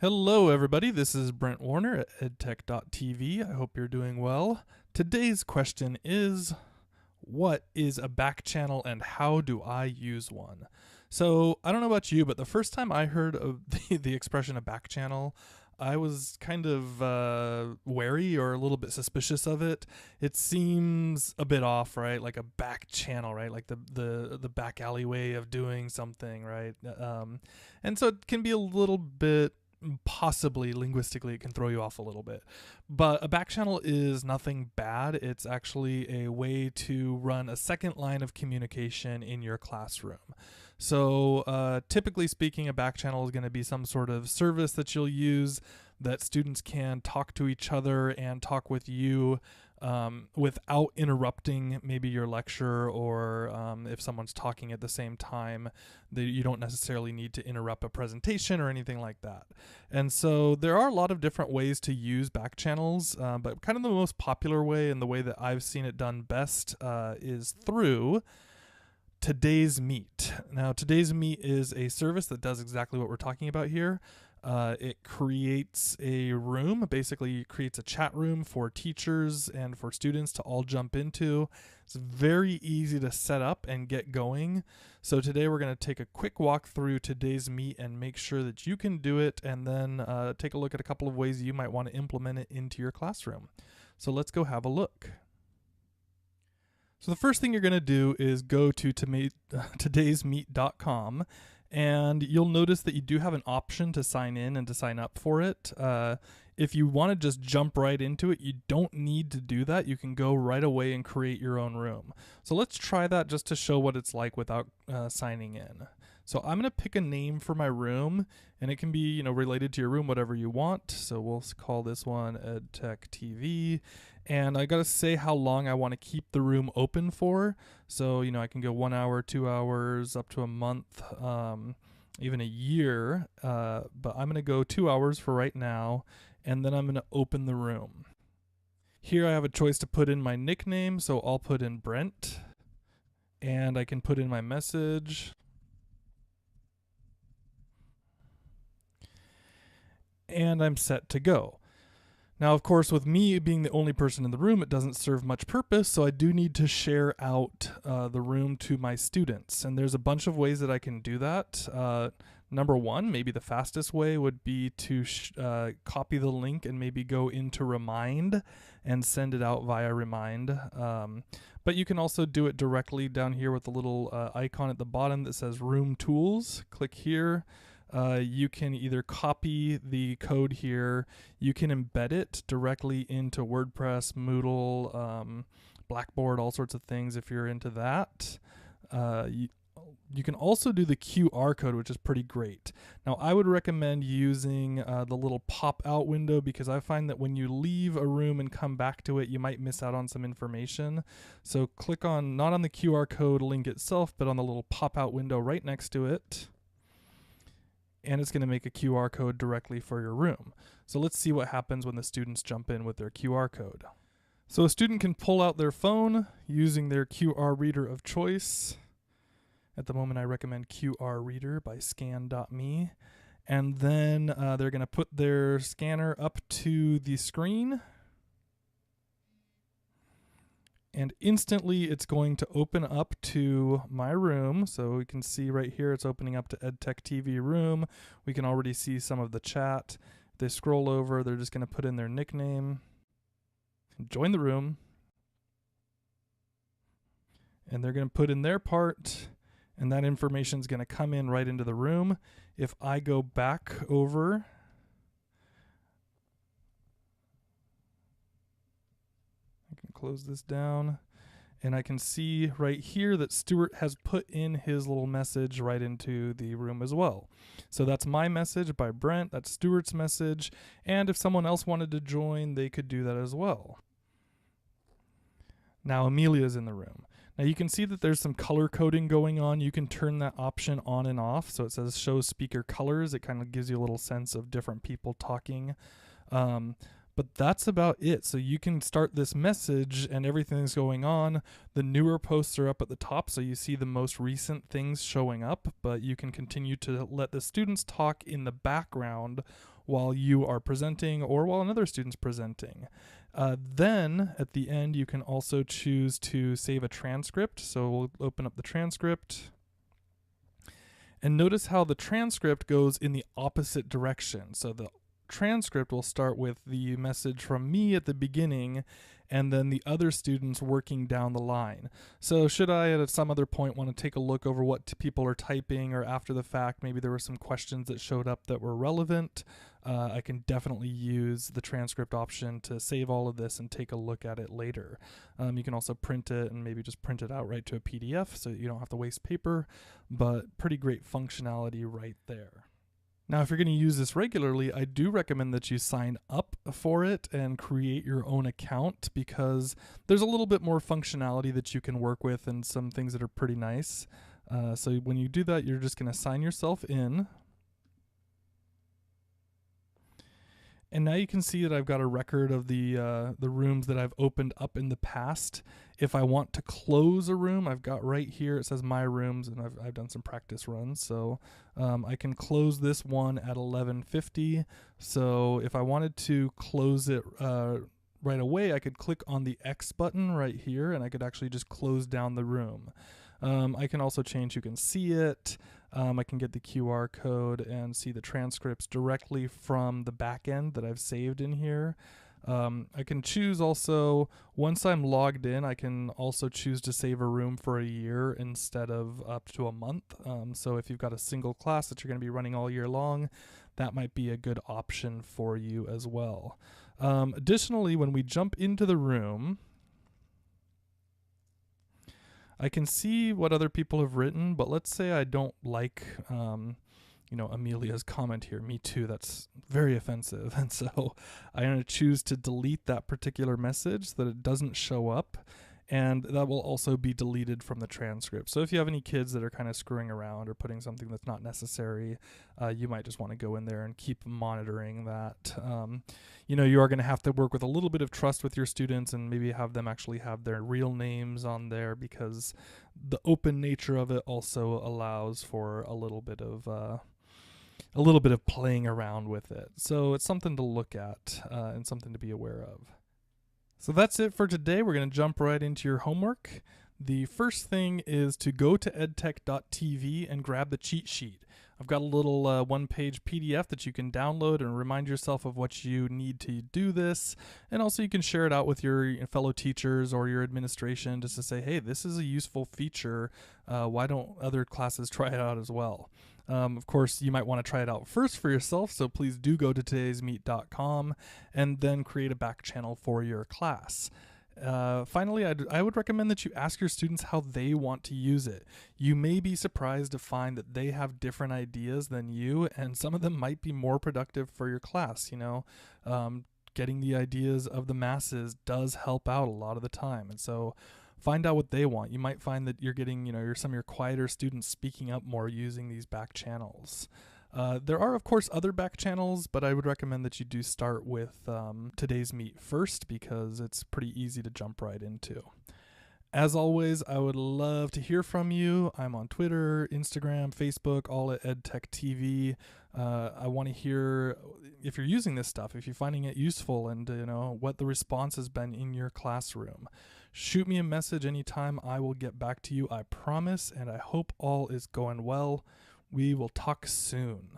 Hello, everybody. This is Brent Warner at edtech.tv. I hope you're doing well. Today's question is, what is a back channel and how do I use one? So, I don't know about you, but the first time I heard of the expression a back channel, I was kind of wary or a little bit suspicious of it. It seems a bit off, right? Like a back channel, right? Like the back alleyway of doing something, right? And so it can be a little bit, possibly linguistically, it can throw you off a little bit. But a back channel is nothing bad. It's actually a way to run a second line of communication in your classroom. So typically speaking, a back channel is going to be some sort of service that you'll use that students can talk to each other and talk with you without interrupting maybe your lecture, or if someone's talking at the same time, you don't necessarily need to interrupt a presentation or anything like that. And so there are a lot of different ways to use back channels, but kind of the most popular way and the way that I've seen it done best is through Today's Meet. Now, Today's Meet is a service that does exactly what we're talking about here. It creates a room, basically creates a chat room for teachers and for students to all jump into. It's very easy to set up and get going. So today we're going to take a quick walk through Today's Meet and make sure that you can do it, and then take a look at a couple of ways you might want to implement it into your classroom. So let's go have a look. So the first thing you're going to do is go to todaysmeet.com, and you'll notice that you do have an option to sign in and to sign up for it. If you want to just jump right into it, you don't need to do that. You can go right away and create your own room. So let's try that just to show what it's like without signing in. So I'm going to pick a name for my room, and it can be, related to your room, whatever you want. So we'll call this one EdTech TV. And I got to say how long I want to keep the room open for. So, I can go 1 hour, 2 hours, up to a month, even a year. But I'm going to go 2 hours for right now, and then I'm going to open the room. Here I have a choice to put in my nickname, so I'll put in Brent, and I can put in my message. And I'm set to go. Now, of course, with me being the only person in the room, it doesn't serve much purpose, so I do need to share out the room to my students. And there's a bunch of ways that I can do that. Number one, maybe the fastest way would be to copy the link and maybe go into Remind and send it out via Remind. But you can also do it directly down here with the little icon at the bottom that says Room Tools. Click here. You can either copy the code here, you can embed it directly into WordPress, Moodle, Blackboard, all sorts of things if you're into that. You can also do the QR code, which is pretty great. Now, I would recommend using the little pop-out window, because I find that when you leave a room and come back to it, you might miss out on some information. So click on, not on the QR code link itself, but on the little pop-out window right next to it. And it's going to make a QR code directly for your room. So let's see what happens when the students jump in with their QR code. So a student can pull out their phone using their QR reader of choice. At the moment, I recommend QR Reader by scan.me. And then they're going to put their scanner up to the screen. And instantly it's going to open up to my room. So we can see right here it's opening up to EdTech TV room. We can already see some of the chat. If they scroll over, they're just going to put in their nickname, join the room, and they're going to put in their part, and that information is going to come in right into the room. If I go back over, close this down, and I can see right here that Stuart has put in his little message right into the room as well. So that's my message by Brent, that's Stuart's message, and if someone else wanted to join, they could do that as well. Now Amelia's in the room. Now you can see that there's some color coding going on. You can turn that option on and off. So it says show speaker colors. It kind of gives you a little sense of different people talking. But that's about it. So you can start this message and everything's going on. The newer posts are up at the top, so you see the most recent things showing up, but you can continue to let the students talk in the background while you are presenting or while another student's presenting. Then at the end, you can also choose to save a transcript. So we'll open up the transcript. And notice how the transcript goes in the opposite direction. So the transcript will start with the message from me at the beginning and then the other students working down the line. So should I at some other point want to take a look over what people are typing, or after the fact, maybe there were some questions that showed up that were relevant, I can definitely use the transcript option to save all of this and take a look at it later. You can also print it and maybe just print it out right to a PDF so you don't have to waste paper, but pretty great functionality right there. Now, if you're going to use this regularly, I do recommend that you sign up for it and create your own account, because there's a little bit more functionality that you can work with and some things that are pretty nice. So when you do that, you're just going to sign yourself in. And now you can see that I've got a record of the rooms that I've opened up in the past. If I want to close a room, I've got right here, it says my rooms, and I've done some practice runs. So I can close this one at 11:50. So if I wanted to close it right away, I could click on the X button right here, and I could actually just close down the room. I can also change who can see it. I can get the QR code and see the transcripts directly from the back end that I've saved in here. I can choose also, once I'm logged in, I can also choose to save a room for a year instead of up to a month. So if you've got a single class that you're going to be running all year long, that might be a good option for you as well. Additionally, when we jump into the room, I can see what other people have written, but let's say I don't like, Amelia's comment here. Me too. That's very offensive. And so I'm going to choose to delete that particular message so that it doesn't show up. And that will also be deleted from the transcript. So if you have any kids that are kind of screwing around or putting something that's not necessary, you might just want to go in there and keep monitoring that. You are going to have to work with a little bit of trust with your students and maybe have them actually have their real names on there, because the open nature of it also allows for a little bit of playing around with it. So it's something to look at and something to be aware of. So that's it for today. We're going to jump right into your homework. The first thing is to go to edtech.tv and grab the cheat sheet. I've got a little one-page PDF that you can download and remind yourself of what you need to do this. And also you can share it out with your fellow teachers or your administration just to say, hey, this is a useful feature. Why don't other classes try it out as well? Of course, you might want to try it out first for yourself, so please do go to todaysmeet.com and then create a back channel for your class. Finally, I would recommend that you ask your students how they want to use it. You may be surprised to find that they have different ideas than you, and some of them might be more productive for your class. Getting the ideas of the masses does help out a lot of the time, and so find out what they want. You might find that you're getting, some of your quieter students speaking up more using these back channels. There are, of course, other back channels, but I would recommend that you do start with Today's Meet first, because it's pretty easy to jump right into. As always, I would love to hear from you. I'm on Twitter, Instagram, Facebook, all at EdTechTV. I want to hear if you're using this stuff, if you're finding it useful, and what the response has been in your classroom. Shoot me a message anytime. I will get back to you, I promise, and I hope all is going well. We will talk soon.